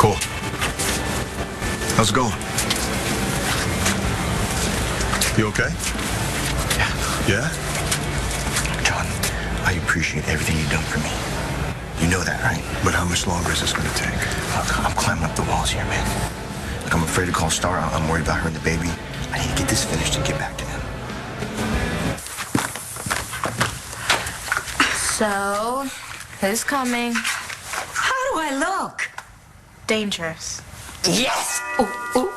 Cool. How's it going? You okay? Yeah. Yeah? John, I appreciate everything you've done for me. You know that, right? But how much longer is this going to take? Look, I'm climbing up the walls here, man. Look, I'm afraid to call Star. I'm worried about her and the baby. I need to get this finished and get back to them. So, who's coming? How do I look? Dangerous. Yes! Ooh, ooh.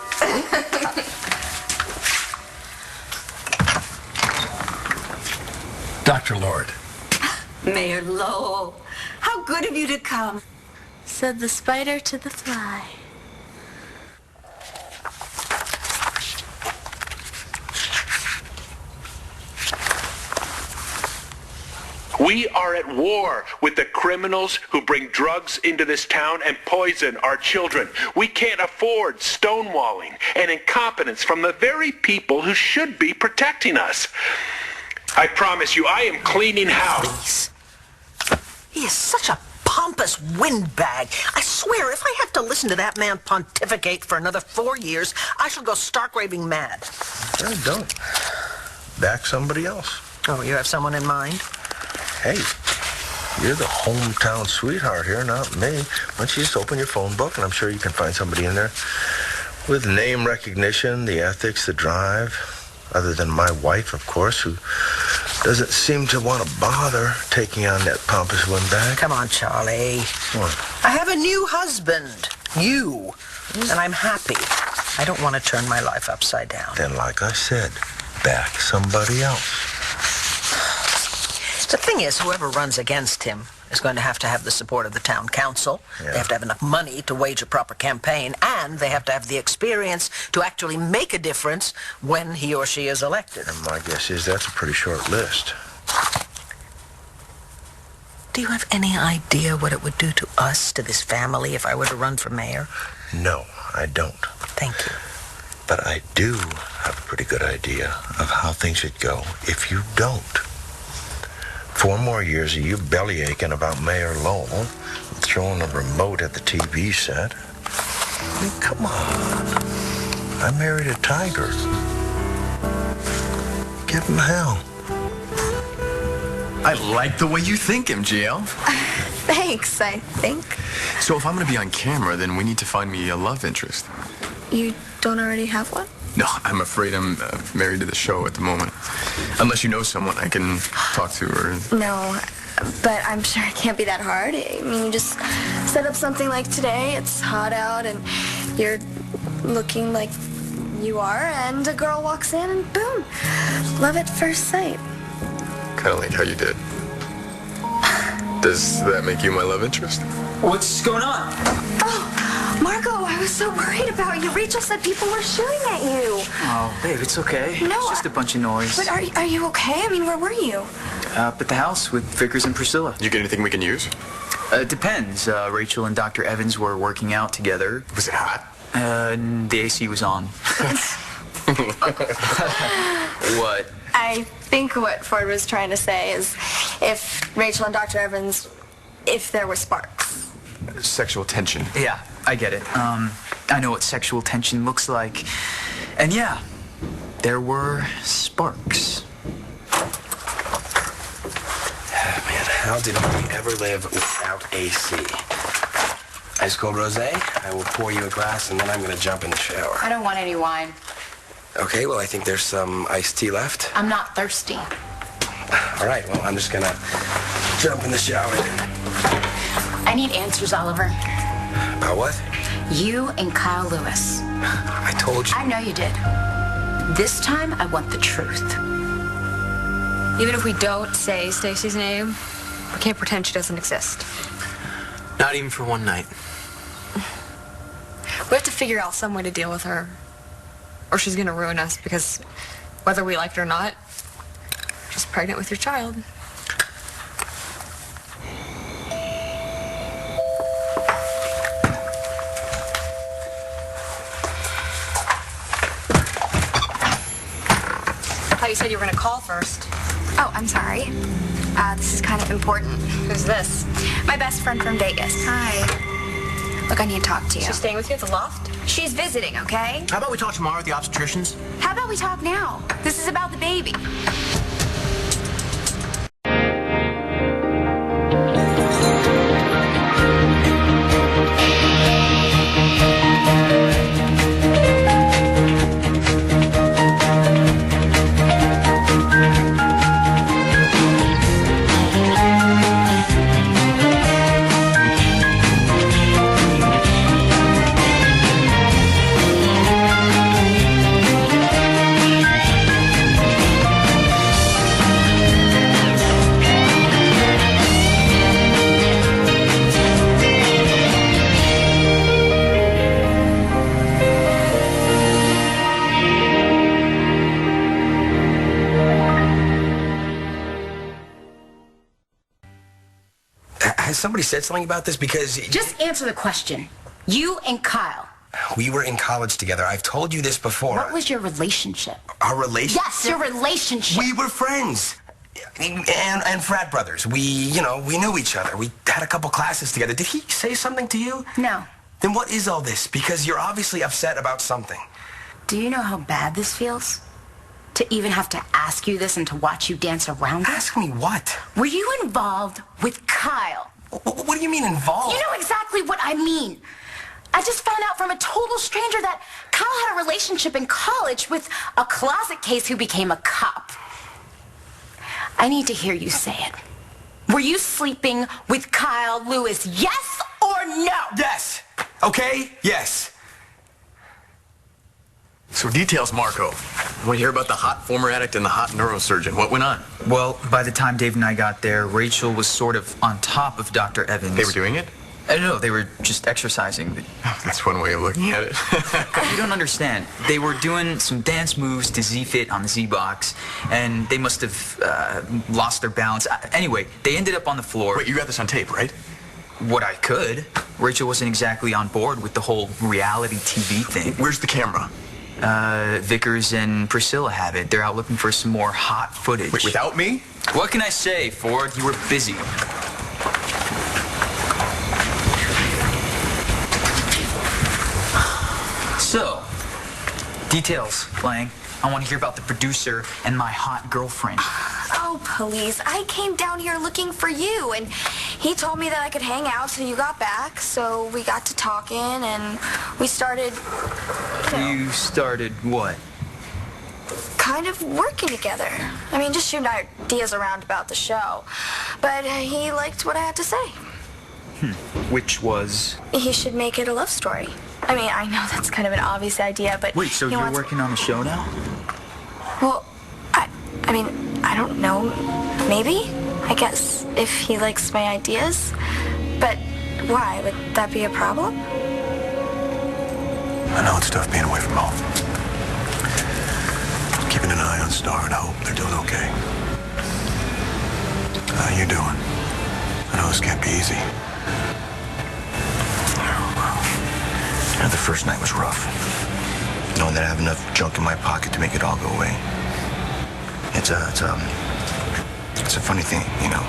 Dr. Lord. Mayor Lowell, how good of you to come. Said the spider to the fly. We are at war with the criminals who bring drugs into this town and poison our children. We can't afford stonewalling and incompetence from the very people who should be protecting us. I promise you, I am cleaning house. Please. He is such a pompous windbag. I swear, if I have to listen to that man pontificate for another 4 years, I shall go stark raving mad. Don't. Back somebody else. Oh, you have someone in mind? Hey, you're the hometown sweetheart here, not me. Why don't you just open your phone book, and I'm sure you can find somebody in there with name recognition, the ethics, the drive, other than my wife, of course, who doesn't seem to want to bother taking on that pompous windbag. Come on, Charlie. What? I have a new husband, you, and I'm happy. I don't want to turn my life upside down. Then, like I said, back somebody else. The thing is, whoever runs against him is going to have the support of the town council. Yeah. They have to have enough money to wage a proper campaign, and they have to have the experience to actually make a difference when he or she is elected. And my guess is that's a pretty short list. Do you have any idea what it would do to us, to this family, if I were to run for mayor? No, I don't. Thank you. But I do have a pretty good idea of how things should go if you don't. 4 more years of you bellyaching about Mayor Lowell, throwing a remote at the TV set. I mean, come on. I married a tiger. Give him hell. I like the way you think, MGL. Thanks, I think. So if I'm going to be on camera, then we need to find me a love interest. You don't already have one? No, I'm afraid I'm married to the show at the moment. Unless you know someone I can talk to or... No, but I'm sure it can't be that hard. I mean, you just set up something like today. It's hot out and you're looking like you are, and a girl walks in and boom, love at first sight. Kind of like how you did. Does that make you my love interest? What's going on? Oh, Marco, I was so worried about you. Rachel said people were shooting at you. Oh, babe, it's okay. No, it's just a bunch of noise. But are you okay? I mean, where were you? Up at the house with Vickers and Priscilla. You get anything we can use? It depends. Rachel and Dr. Evans were working out together. Was it hot? The AC was on. What? I think what Ford was trying to say is if Rachel and Dr. Evans, if there were sparks. Sexual tension. Yeah, I get it. I know what sexual tension looks like. And yeah, there were sparks. Man, how did we ever live without AC? Ice cold rosé? I will pour you a glass and then I'm gonna jump in the shower. I don't want any wine. Okay, well, I think there's some iced tea left. I'm not thirsty. All right, well, I'm just gonna jump in the shower then. I need answers, Oliver. About what? You and Kyle Lewis. I told you. I know you did. This time, I want the truth. Even if we don't say Stacy's name, we can't pretend she doesn't exist. Not even for one night. We have to figure out some way to deal with her. Or she's gonna ruin us because whether we like it or not, she's pregnant with your child. I thought you said you were gonna call first. Oh, I'm sorry. This is kind of important. Who's this? My best friend from Vegas. Hi. Look, I need to talk to you. She's staying with you at the loft? She's visiting, okay? How about we talk tomorrow at the obstetrician's? How about we talk now? This is about the baby. Has somebody said something about this? Because Just answer the question. You and Kyle. we were in college together. I've told you this before. What was your relationship? Our relationship? Yes, your relationship. We were friends. And frat brothers. We knew each other. We had a couple classes together. Did he say something to you? No. Then what is all this? Because you're obviously upset about something. Do you know how bad this feels? To even have to ask you this and to watch you dance around it? Ask me what? Were you involved with Kyle? What do you mean involved? You know exactly what I mean. I just found out from a total stranger that Kyle had a relationship in college with a closet case who became a cop. I need to hear you say it. Were you sleeping with Kyle Lewis, yes or no? Yes. Okay? Yes. So details, Marco. I want to hear about the hot former addict and the hot neurosurgeon. What went on? Well, by the time Dave and I got there, Rachel was sort of on top of Dr. Evans. They were doing it? No, they were just exercising. That's one way of looking at it. You don't understand. They were doing some dance moves to Z-Fit on the Z-Box, and they must have lost their balance. Anyway, they ended up on the floor. Wait, you got this on tape, right? What I could. Rachel wasn't exactly on board with the whole reality TV thing. Where's the camera? Vickers and Priscilla have it. They're out looking for some more hot footage. Wait, without me? What can I say, Ford? You were busy. So, details, Lang. I want to hear about the producer and my hot girlfriend. Oh, please. I came down here looking for you, and he told me that I could hang out till you got back, so we got to talking, and we started... You started what? kind of working together. I mean, just shooting ideas around about the show. But he liked what I had to say. Which was? He should make it a love story. I mean, I know that's kind of an obvious idea, but... Wait, so you're working on the show now? Well, I mean, I don't know. Maybe? I guess, if he likes my ideas. But why? Would that be a problem? I know it's tough being away from home. Keeping an eye on Star and Hope. They're doing okay. How you doing? I know this can't be easy. You know, the first night was rough. Knowing that I have enough junk in my pocket to make it all go away. It's a funny thing, you know,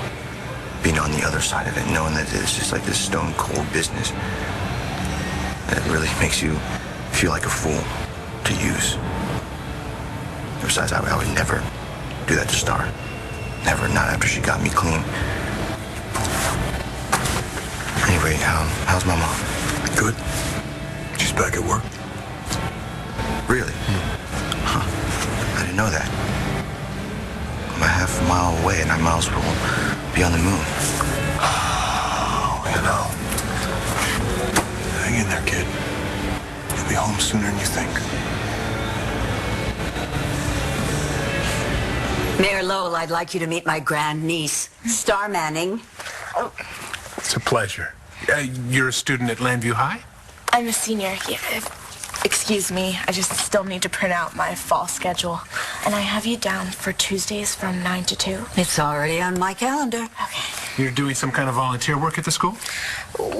being on the other side of it, knowing that it's just like this stone cold business. It really makes you feel like a fool to use. Besides, I would never do that to Star. Never, not after she got me clean. Anyway, how's my mom? Good. She's back at work. Really? Huh. I didn't know that. I'm a half mile away, and 9 miles will be on the moon. You know. Hang in there, kid. You'll be home sooner than you think. Mayor Lowell, I'd like you to meet my grandniece, Star Manning. Oh, it's a pleasure. You're a student at Landview High? I'm a senior here. Excuse me, I just still need to print out my fall schedule. And I have you down for Tuesdays from 9 to 2. It's already on my calendar. Okay. You're doing some kind of volunteer work at the school?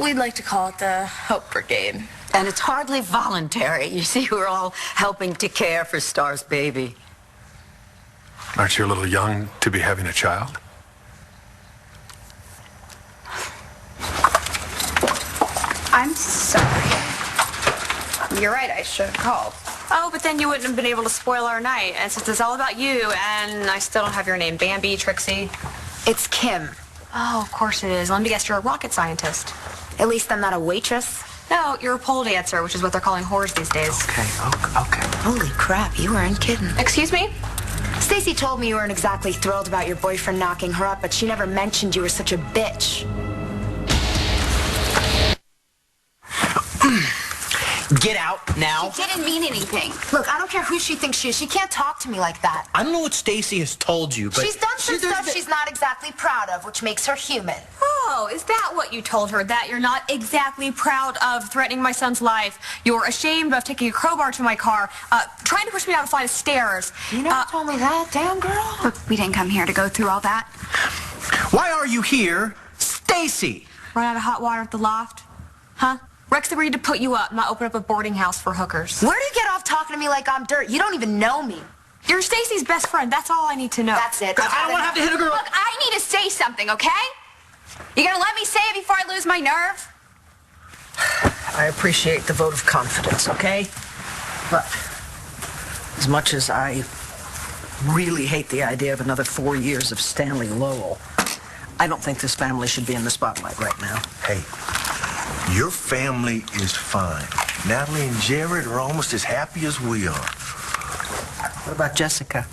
We'd like to call it the Hope Brigade. And it's hardly voluntary. You see, we're all helping to care for Star's baby. Aren't you a little young to be having a child? I'm sorry. You're right, I should have called. Oh, but then you wouldn't have been able to spoil our night. And since it's all about you, and I still don't have your name, Bambi, Trixie. It's Kim. Oh, of course it is. Let me guess, you're a rocket scientist. At least I'm not a waitress. No, you're a pole dancer, which is what they're calling whores these days. Okay. Holy crap, you weren't kidding. Excuse me? Stacy told me you weren't exactly thrilled about your boyfriend knocking her up, but she never mentioned you were such a bitch. Get out now. She didn't mean anything. Look, I don't care who she thinks she is. She can't talk to me like that. I don't know what Stacy has told you, but... She's done some stuff she's not exactly proud of, which makes her human. Oh, is that what you told her? That you're not exactly proud of threatening my son's life? You're ashamed of taking a crowbar to my car, trying to push me down a flight of stairs. You never told me that, damn girl. Look, we didn't come here to go through all that. Why are you here, Stacy? Run out of hot water at the loft? Huh? Rex agreed to put you up, not open up a boarding house for hookers. Where do you get off talking to me like I'm dirt? You don't even know me. You're Stacy's best friend. That's all I need to know. That's it. I don't want to have to hit a girl. Look, I need to say something, okay? You gonna let me say it before I lose my nerve? I appreciate the vote of confidence, okay? But as much as I really hate the idea of another 4 years of Stanley Lowell, I don't think this family should be in the spotlight right now. Hey, your family is fine. Natalie and Jared are almost as happy as we are. What about Jessica?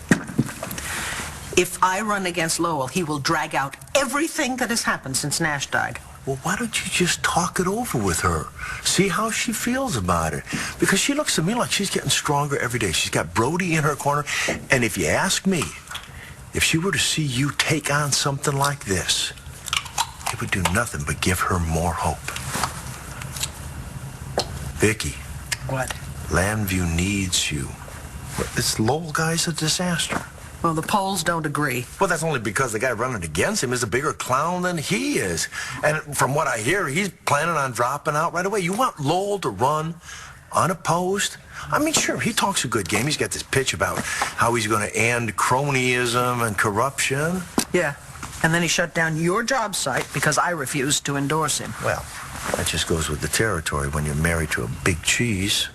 If I run against Lowell, he will drag out everything that has happened since Nash died. Well, why don't you just talk it over with her? See how she feels about it. Because she looks to me like she's getting stronger every day. She's got Brody in her corner. And if you ask me, if she were to see you take on something like this, it would do nothing but give her more hope. Vicky. What? Llanview needs you. This Lowell guy's a disaster. Well, the polls don't agree. Well, that's only because the guy running against him is a bigger clown than he is. And from what I hear, he's planning on dropping out right away. You want Lowell to run unopposed? I mean, sure, he talks a good game. He's got this pitch about how he's going to end cronyism and corruption. Yeah, and then he shut down your job site because I refused to endorse him. Well, that just goes with the territory when you're married to a big cheese.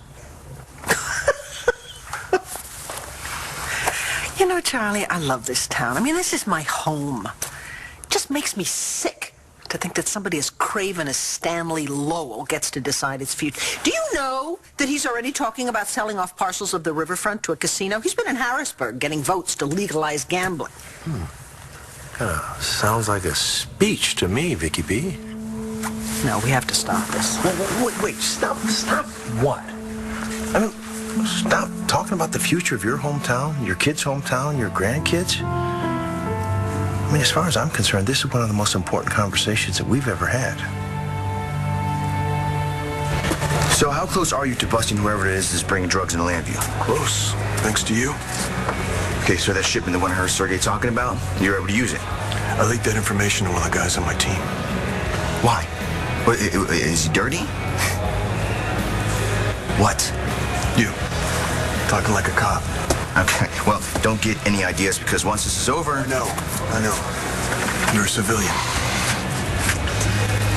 You know, Charlie, I love this town. I mean, this is my home. It just makes me sick to think that somebody as craven as Stanley Lowell gets to decide its future. Do you know that he's already talking about selling off parcels of the riverfront to a casino? He's been in Harrisburg getting votes to legalize gambling. Kind of sounds like a speech to me, Vicky B. No, we have to stop this. Wait, stop what? I mean, stop talking about the future of your hometown, your kids' hometown, your grandkids. I mean, as far as I'm concerned, this is one of the most important conversations that we've ever had. So how close are you to busting whoever it is that's bringing drugs into Llanview? Close, thanks to you. Okay, so that shipment, the one I heard Sergey talking about, you're able to use it? I leaked that information to one of the guys on my team. Why? What, is he dirty? What? You. Talking like a cop. Okay, well, don't get any ideas because once this is over... I know. You're a civilian.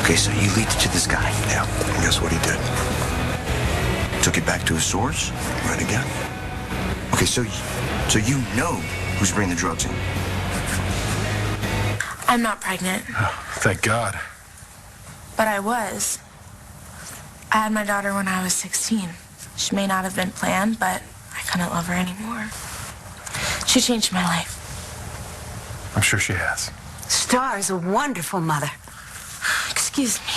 Okay, so you leaked it to this guy. Yeah, and guess what he did? Took it back to his source? Right again. Okay, so you know who's bringing the drugs in? I'm not pregnant, Oh, thank God. but I was. I had my daughter when I was 16. She may not have been planned, but I couldn't love her anymore. She changed my life. I'm sure she has. Star is a wonderful mother. Excuse me.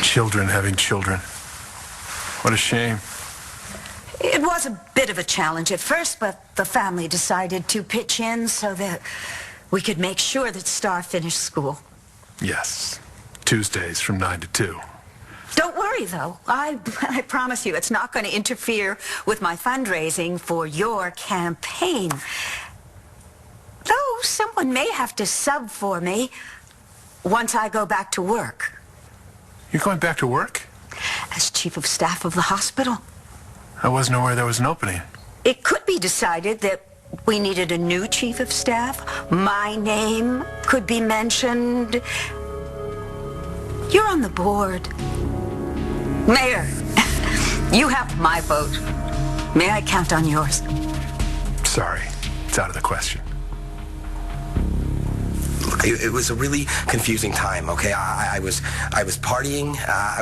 Children having children. What a shame. It was a bit of a challenge at first, but the family decided to pitch in so that we could make sure that Star finished school. Yes. Tuesdays from 9 to 2. Don't worry, though. I promise you it's not going to interfere with my fundraising for your campaign. Though someone may have to sub for me once I go back to work. You're going back to work? As chief of staff of the hospital. I wasn't aware there was an opening. It could be decided that we needed a new chief of staff, my name could be mentioned. You're on the board. Mayor, you have my vote. May I count on yours? Sorry, it's out of the question. Look, it was a really confusing time, okay? I was partying.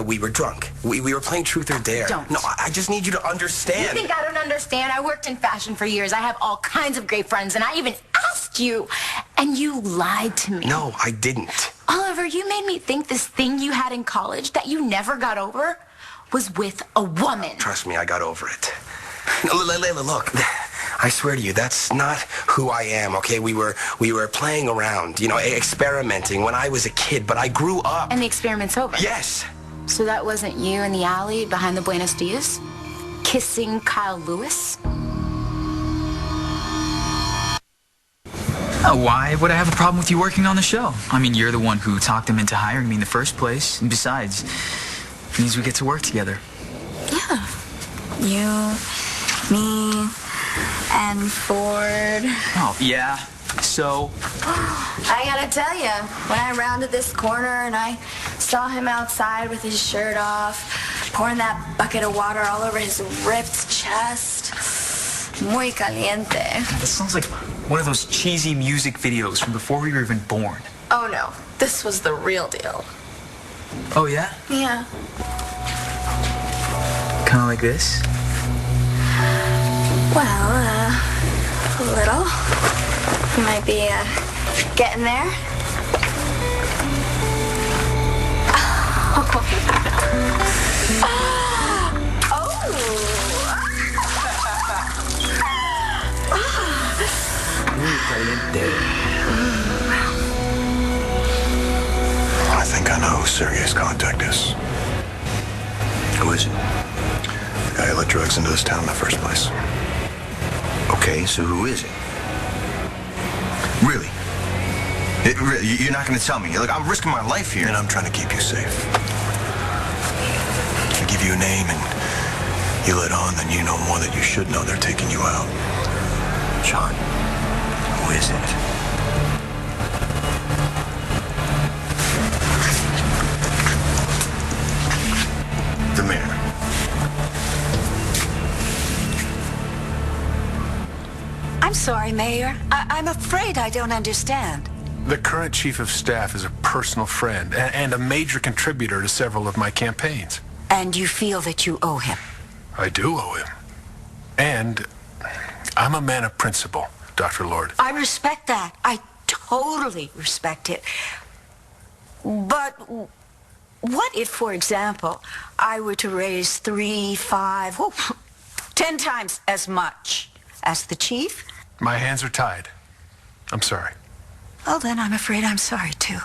We were drunk. We were playing Truth or Dare. Don't. No, I just need you to understand. You think I don't understand? I worked in fashion for years. I have all kinds of great friends, and I even asked you, and you lied to me. No, I didn't. Oliver, you made me think this thing you had in college that you never got over was with a woman. Trust me, I got over it. No, Layla, look. I swear to you, that's not who I am, okay? We were playing around, you know, experimenting when I was a kid, but I grew up. And the experiment's over? Yes. So that wasn't you in the alley behind the Buenos Dias? Kissing Kyle Lewis? Why would I have a problem with you working on the show? I mean, you're the one who talked him into hiring me in the first place. And besides, it means we get to work together. Yeah. You, me, and Ford. Oh, yeah? So? I gotta tell you, when I rounded this corner and I saw him outside with his shirt off, pouring that bucket of water all over his ripped chest, muy caliente. This sounds like one of those cheesy music videos from before we were even born. Oh no, this was the real deal. Oh, yeah? Yeah. Kind of like this? Well, a little. You might be, getting there. I think I know who Sergei's contact is. Who is it? The guy who let drugs into this town in the first place. Okay, so who is it? Really? You're not going to tell me? Look, I'm risking my life here. And I'm trying to keep you safe. If I give you a name and you let on, then you know more than you should know. They're taking you out. John, who is it? The mayor. I'm sorry, Mayor. I'm afraid I don't understand. The current chief of staff is a personal friend and a major contributor to several of my campaigns. And you feel that you owe him? I do owe him. And I'm a man of principle, Dr. Lord. I respect that. I totally respect it. But what if, for example, I were to raise 3, 5, 10 times as much as the chief? My hands are tied. I'm sorry. Well, then I'm afraid I'm sorry, too.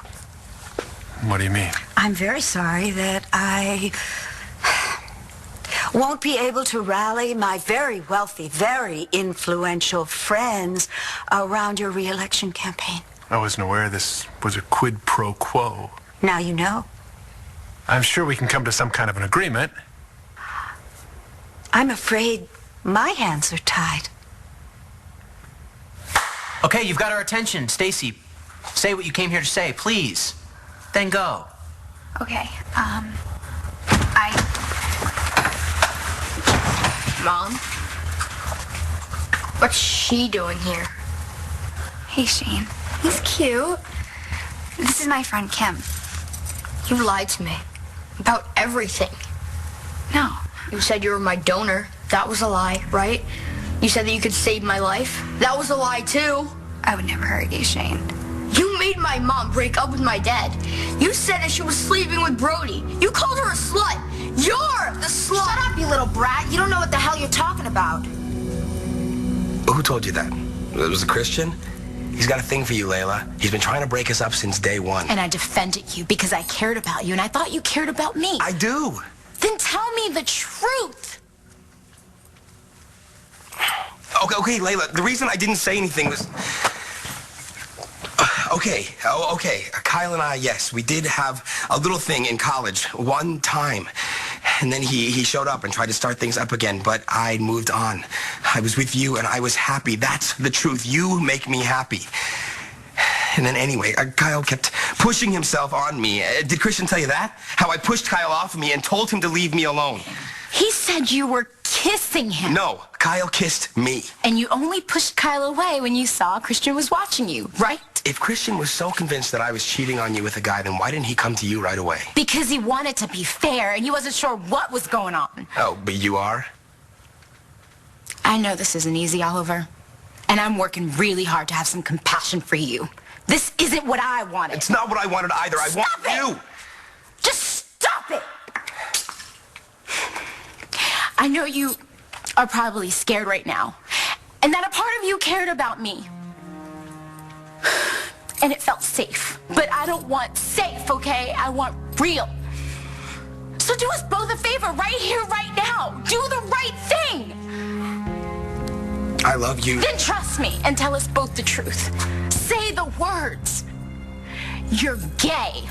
What do you mean? I'm very sorry that I won't be able to rally my very wealthy, very influential friends around your re-election campaign. I wasn't aware this was a quid pro quo. Now you know. I'm sure we can come to some kind of an agreement. I'm afraid my hands are tied. Okay, you've got our attention. Stacy, say what you came here to say, please. Then go. Okay, Mom? What's she doing here? Hey, Shane. He's cute. This is my friend Kim. You lied to me. About everything. No. You said you were my donor. That was a lie, right? You said that you could save my life. That was a lie, too. I would never hurt you, Shane. You made my mom break up with my dad. You said that she was sleeping with Brody. You called her a slut. You're the slut. Shut up, you little brat. You don't know what the hell you're talking about. Who told you that? It was a Christian? He's got a thing for you, Layla. He's been trying to break us up since day one. And I defended you because I cared about you, and I thought you cared about me. I do. Then tell me the truth. Okay, Layla, the reason I didn't say anything was... Okay. Kyle and I, yes, we did have a little thing in college one time. And then he showed up and tried to start things up again, but I moved on. I was with you and I was happy. That's the truth. You make me happy. And then anyway, Kyle kept pushing himself on me. Did Christian tell you that? How I pushed Kyle off of me and told him to leave me alone. He said you were kissing him. No, Kyle kissed me. And you only pushed Kyle away when you saw Christian was watching you, right? If Christian was so convinced that I was cheating on you with a guy, then why didn't he come to you right away? Because he wanted to be fair and he wasn't sure what was going on. Oh, but you are? I know this isn't easy, Oliver. And I'm working really hard to have some compassion for you. This isn't what I wanted. It's not what I wanted either. I want you. Just stop it. I know you are probably scared right now. And that a part of you cared about me. And it felt safe. But I don't want safe, okay? I want real. So do us both a favor right here, right now. Do the right thing. I love you. Then trust me and tell us both the truth. Say the words. You're gay.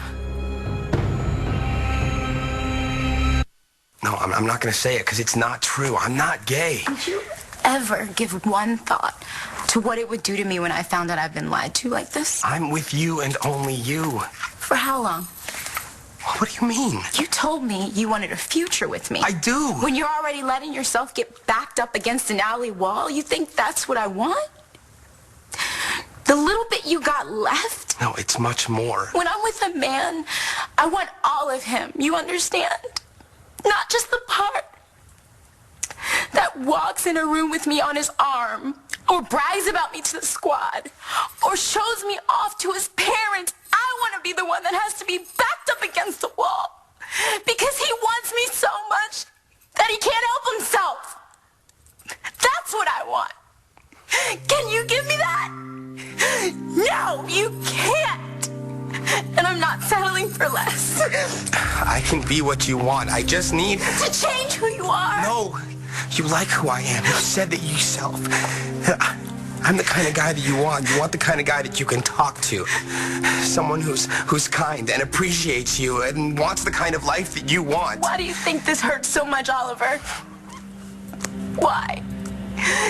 No, I'm not going to say it because it's not true. I'm not gay. Did you ever give one thought to what it would do to me when I found out I've been lied to like this? I'm with you and only you. For how long? What do you mean? You told me you wanted a future with me. I do. When you're already letting yourself get backed up against an alley wall, you think that's what I want? The little bit you got left? No, it's much more. When I'm with a man, I want all of him. You understand? Not just the part that walks in a room with me on his arm, or brags about me to the squad, or shows me off to his parents. I want to be the one that has to be backed up against the wall because he wants me so much that he can't help himself. That's what I want. Can you give me that? No, you can't. And I'm not settling for less. I can be what you want. I just need to change who you are. No, you like who I am. You said that yourself. I'm the kind of guy that you want. You want the kind of guy that you can talk to. Someone who's kind and appreciates you and wants the kind of life that you want. Why do you think this hurts so much, Oliver? Why?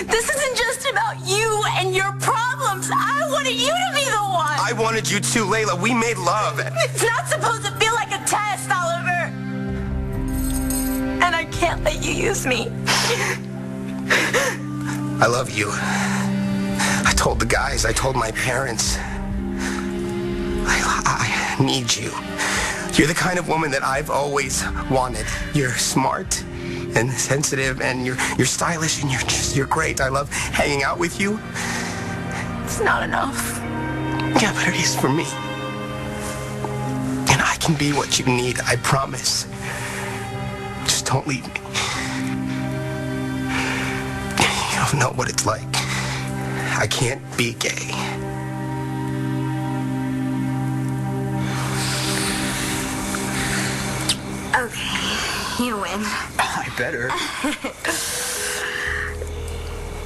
This isn't just about you and your problems. I wanted you to be the one. I wanted you too, Layla. We made love. It's not supposed to feel like a test, Oliver. And I can't let you use me. I love you. I told the guys. I told my parents. Layla, I need you. You're the kind of woman that I've always wanted. You're smart and sensitive, and you're stylish, and you're great. I love hanging out with you. It's not enough. Yeah, but it is for me. And I can be what you need, I promise. Just don't leave me. You don't know what it's like. I can't be gay. Okay, you win. I better.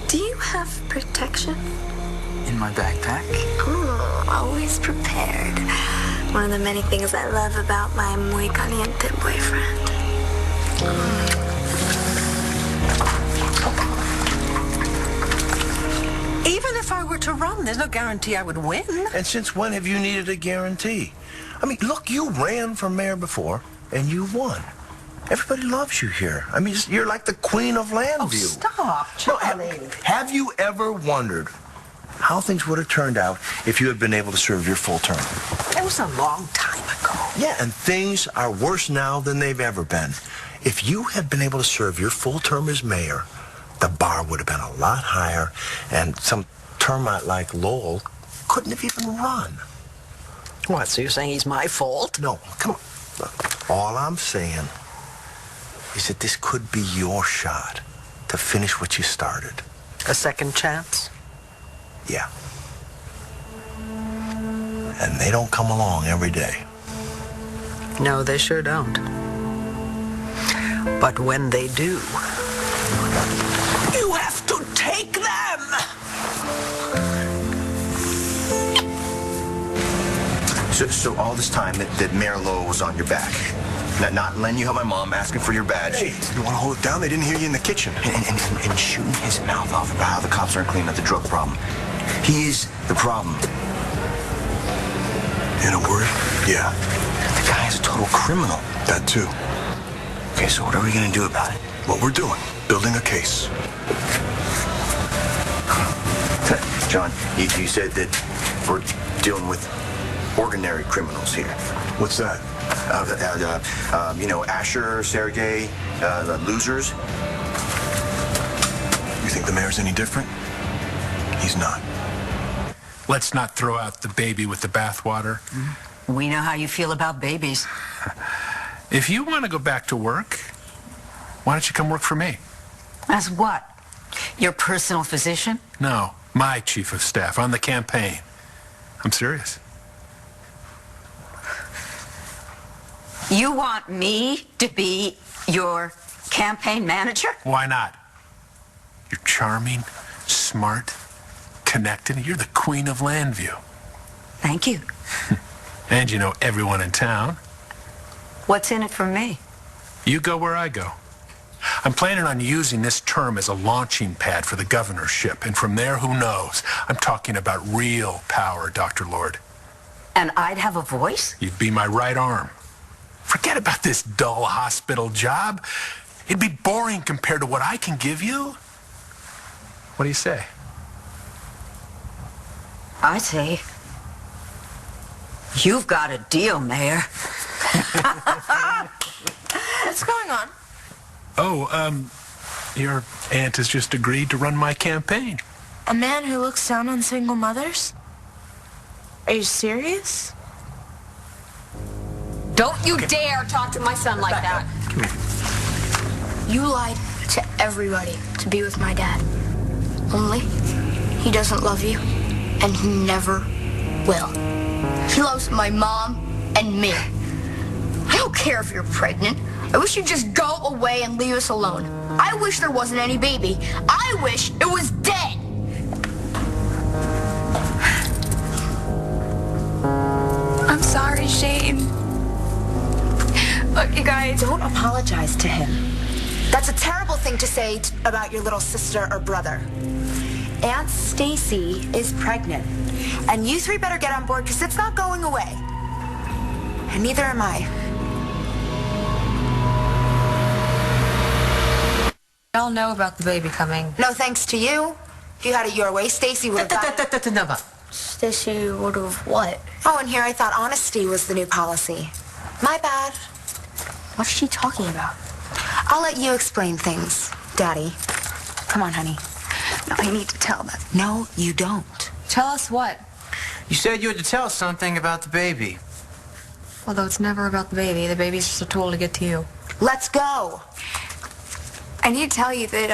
Do you have protection? In my backpack? Oh, always prepared. One of the many things I love about my muy caliente boyfriend. Even if I were to run, there's no guarantee I would win. And since when have you needed a guarantee? I mean, look, you ran for mayor before, and you won. Everybody loves you here. I mean, you're like the queen of Landview. Oh, stop, Charlie. No, have you ever wondered how things would have turned out if you had been able to serve your full term? That was a long time ago. Yeah, and things are worse now than they've ever been. If you had been able to serve your full term as mayor, the bar would have been a lot higher, and some termite like Lowell couldn't have even run. What, so you're saying he's my fault? No, come on. Look, all I'm saying is that this could be your shot to finish what you started. A second chance? Yeah. And they don't come along every day. No, they sure don't. But when they do, you have to take them! So all this time that Mayor Lowell was on your back, Not letting you help my mom, asking for your badge. Hey, you want to hold it down? They didn't hear you in the kitchen. And shooting his mouth off about how the cops aren't cleaning up the drug problem. He is the problem. In a word, yeah. The guy is a total criminal. That too. Okay, so what are we going to do about it? What we're doing, building a case. John, you said that we're dealing with ordinary criminals here. What's that? Asher, Sergey, the losers. You think the mayor's any different? He's not. Let's not throw out the baby with the bathwater. We know how you feel about babies. If you want to go back to work, why don't you come work for me? As what? Your personal physician? No, my chief of staff on the campaign. I'm serious. You want me to be your campaign manager? Why not? You're charming, smart, connected. You're the queen of Landview. Thank you. And you know everyone in town. What's in it for me? You go where I go. I'm planning on using this term as a launching pad for the governorship. And from there, who knows? I'm talking about real power, Dr. Lord. And I'd have a voice? You'd be my right arm. Forget about this dull hospital job. It'd be boring compared to what I can give you. What do you say? I say, you've got a deal, Mayor. What's going on? Oh, your aunt has just agreed to run my campaign. A man who looks down on single mothers? Are you serious? Don't you dare talk to my son like that. You lied to everybody to be with my dad. Only, he doesn't love you, and he never will. He loves my mom and me. I don't care if you're pregnant. I wish you'd just go away and leave us alone. I wish there wasn't any baby. I wish it was dead. I'm sorry, Shane. Look, you guys. Don't apologize to him. That's a terrible thing to say about your little sister or brother. Aunt Stacy is pregnant. And you three better get on board because it's not going away. And neither am I. We all know about the baby coming. No thanks to you. If you had it your way, Stacy would have Stacy would have what? Oh, and here I thought honesty was the new policy. My bad. What's she talking about? I'll let you explain things, Daddy. Come on, honey. No, I need to tell them. No, you don't. Tell us what? You said you had to tell us something about the baby. Although it's never about the baby. The baby's just a tool to get to you. Let's go. I need to tell you that,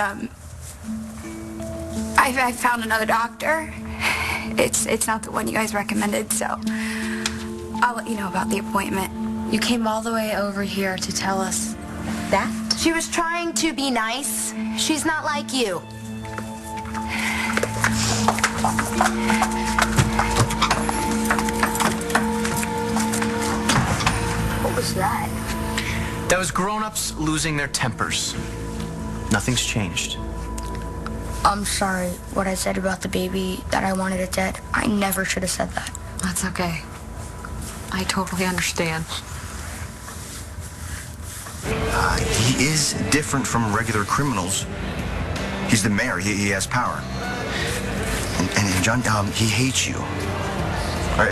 I found another doctor. It's not the one you guys recommended, so I'll let you know about the appointment. You came all the way over here to tell us that? She was trying to be nice. She's not like you. What was that? That was grown-ups losing their tempers. Nothing's changed. I'm sorry what I said about the baby, that I wanted it dead. I never should have said that. That's okay. I totally understand. He is different from regular criminals. He's the mayor. He has power. And John, he hates you.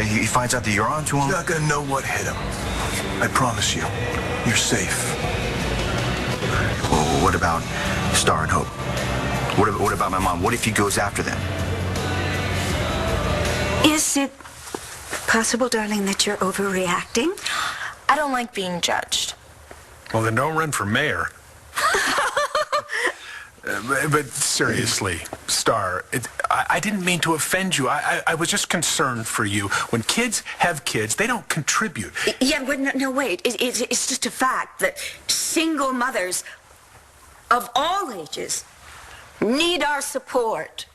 He finds out that you're on to him. He's not gonna know what hit him. I promise you. You're safe. Well, what about Star and Hope? What about my mom? What if he goes after them? Is it possible, darling, that you're overreacting? I don't like being judged. Well, then don't run for mayor. But seriously, Star, I didn't mean to offend you. I was just concerned for you. When kids have kids, they don't contribute. Yeah, but no, wait. It's just a fact that single mothers of all ages need our support.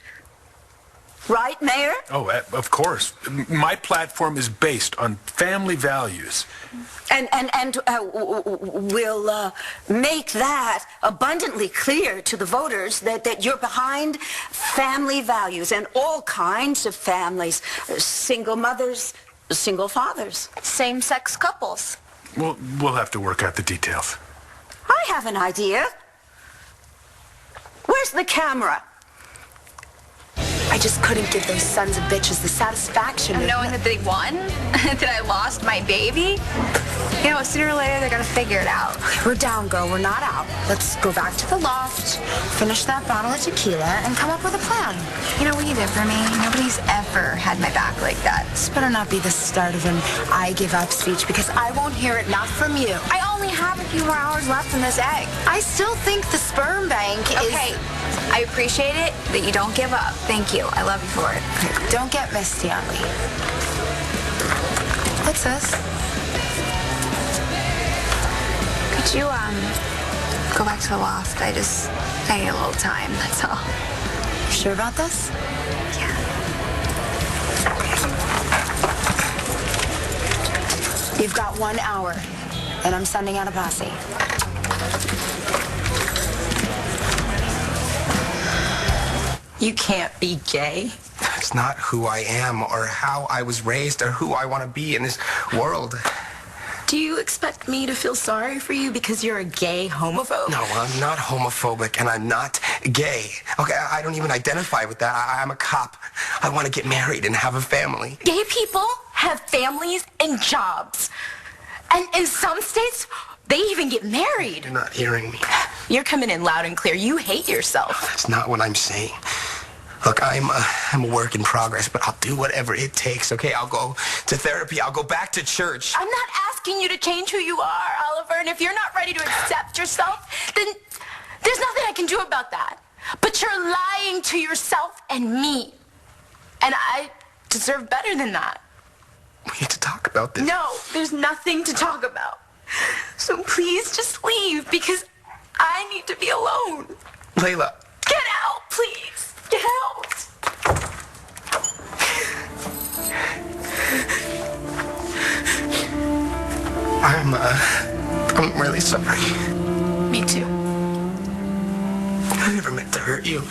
Right, Mayor? Oh, of course. My platform is based on family values. And we'll make that abundantly clear to the voters that you're behind family values and all kinds of families. Single mothers, single fathers. Same-sex couples. Well, we'll have to work out the details. I have an idea. Where's the camera? I just couldn't give those sons of bitches the satisfaction And of knowing that they won, that I lost my baby, you know, sooner or later they're gonna figure it out. We're down, girl. We're not out. Let's go back to the loft, finish that bottle of tequila, and come up with a plan. You know what you did for me? Nobody's ever had my back like that. This better not be the start of an I give up speech, because I won't hear it, not from you. I only have a few more hours left in this egg. I still think the sperm bank is... Okay, I appreciate it that you don't give up. Thank you. I love you for it. Don't get misty on me. What's this? Could you, go back to the loft? I need a little time, that's all. You sure about this? Yeah. You've got 1 hour, and I'm sending out a posse. You can't be gay. It's not who I am or how I was raised or who I want to be in this world. Do you expect me to feel sorry for you because you're a gay homophobe? No, I'm not homophobic and I'm not gay. Okay, I don't even identify with that. I'm a cop. I want to get married and have a family. Gay people have families and jobs. And in some states, they even get married. You're not hearing me. You're coming in loud and clear. You hate yourself. That's not what I'm saying. Look, I'm a work in progress, but I'll do whatever it takes, okay? I'll go to therapy. I'll go back to church. I'm not asking you to change who you are, Oliver, and if you're not ready to accept yourself, then there's nothing I can do about that. But you're lying to yourself and me. And I deserve better than that. We need to talk about this. No, there's nothing to talk about. So please just leave, because I need to be alone. Layla. Get out, please. Get out. I'm really sorry. Me too. I never meant to hurt you.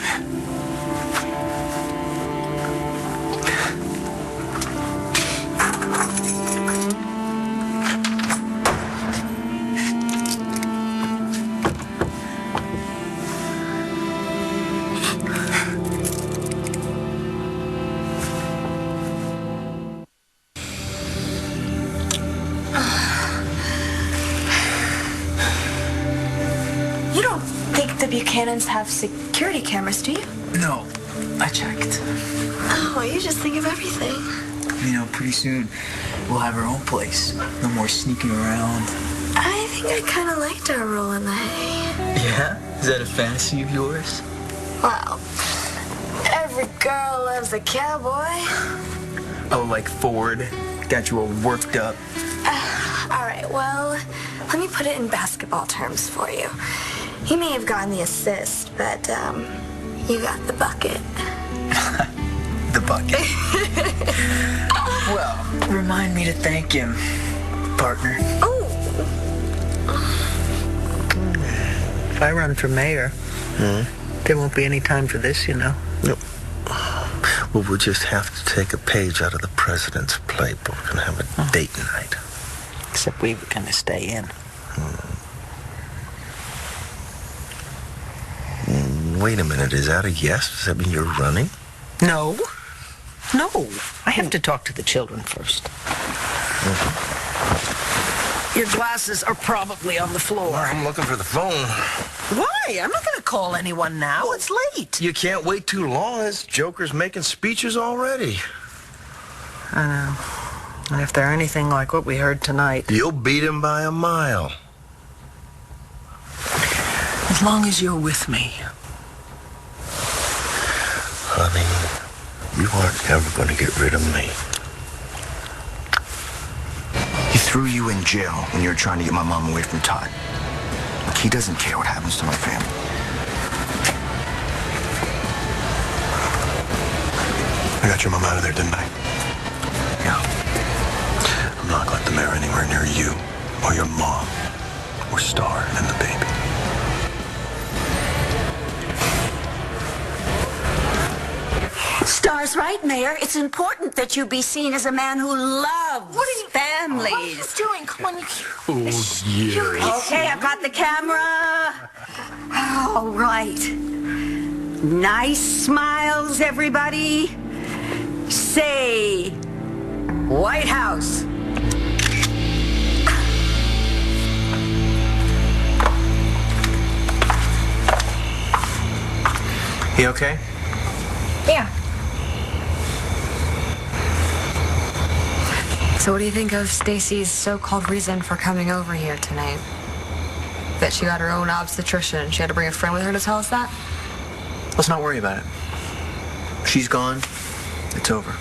You don't think the Buchanans have security cameras, do you? No, I checked. Oh, you just think of everything. You know, pretty soon we'll have our own place. No more sneaking around. I think I kind of liked our role in the hay. Yeah? Is that a fantasy of yours? Well, every girl loves a cowboy. Oh, like Ford? Got you all worked up. All right, well, let me put it in basketball terms for you. He may have gotten the assist, but you got the bucket. The bucket. Well, remind me to thank him, partner. Oh. If I run for mayor, there won't be any time for this, you know. Nope. Well, we'll just have to take a page out of the president's playbook and have a date night. Except we were going to stay in. Wait a minute, is that a yes? Does that mean you're running? No. No. I have to talk to the children first. Your glasses are probably on the floor. I'm looking for the phone. Why? I'm not going to call anyone now. It's late. You can't wait too long. This joker's making speeches already. I know. And if they're anything like what we heard tonight... You'll beat him by a mile. As long as you're with me. Honey, you aren't ever going to get rid of me. He threw you in jail when you were trying to get my mom away from Todd. Look, he doesn't care what happens to my family. got your mom out of there, didn't I? Yeah. I'm not gonna let the mayor anywhere near you, or your mom, or Star and the baby. Star's right, Mayor. It's important that you be seen as a man who loves families. What are you doing? Come on, you Oh, yeah. Okay, I've got the camera. All right. Nice smiles, everybody. Say, White House. You okay? Yeah. So what do you think of Stacy's so-called reason for coming over here tonight? That she got her own obstetrician and she had to bring a friend with her to tell us that? Let's not worry about it. She's gone. It's over.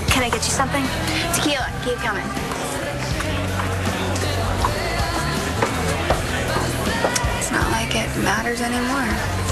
Can I get you something? Tequila. Keep coming. It's not like it matters anymore.